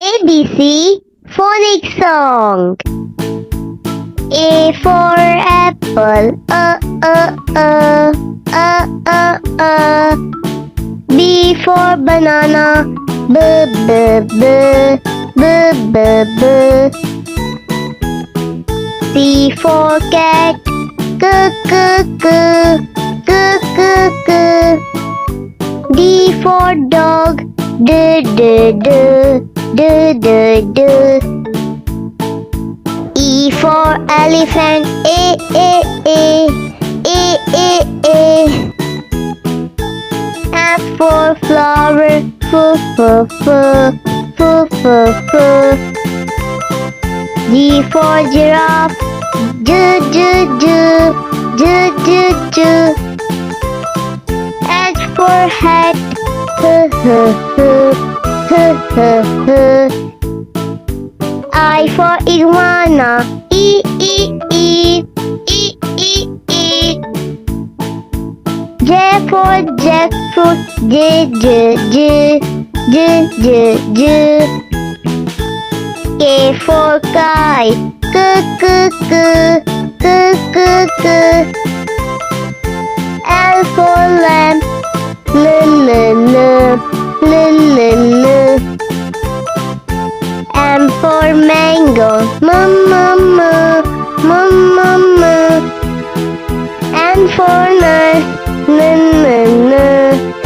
ABC Phonic song. A for apple, B for banana, b, b, b, b, b, b. C for cat, k, k, k, k, k, k. D for dog, d, d, d, d, d, d. E for elephant, a, a, a, a, a, a. F for flower, f, f, f, f, f, f. G for giraffe, j, j, j, j, j, j. H for hat, h, h, h, h, h. I for iguana, e, e, e, e, e, e. J for jackfruit, j, j, j, j, j, j. K for kite, k, k, k, k, k, k. L for lamb, l, l, l, l, l, l. M for mango, m, m, m, m, m, m. N for nurse, n, n, n,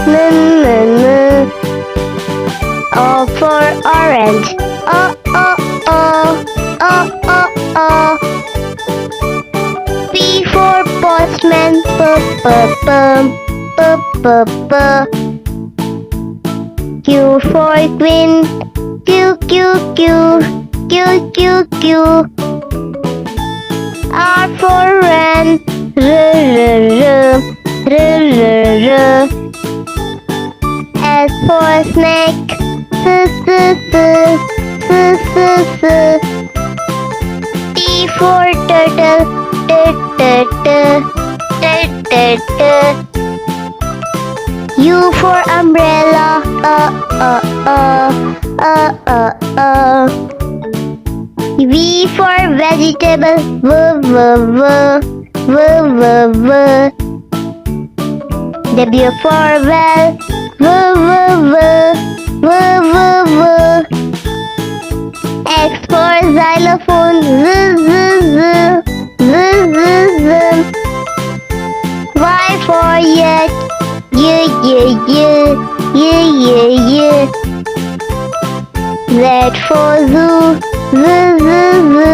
n, n, n. O for orange, o, o, o, o, o, o. P for postman, p, p, p, p, p, p. Q for queen, Q, Q, Q, Q, Q, Q. R for wren, R, R, R, R, R. S for snake, S, S, S, S, S, S. T for turtle, T, T, T, T, T, T. U for umbrella, V for vegetable, V, V, V, V, V, V. W for well, V, V, V, V, V, V. X for xylophone, Z, Z, Z, Z, Z, Z. Y for yet, Y, Y, Y, Y, Y, Y. Z for zoo, Z, Z, Z.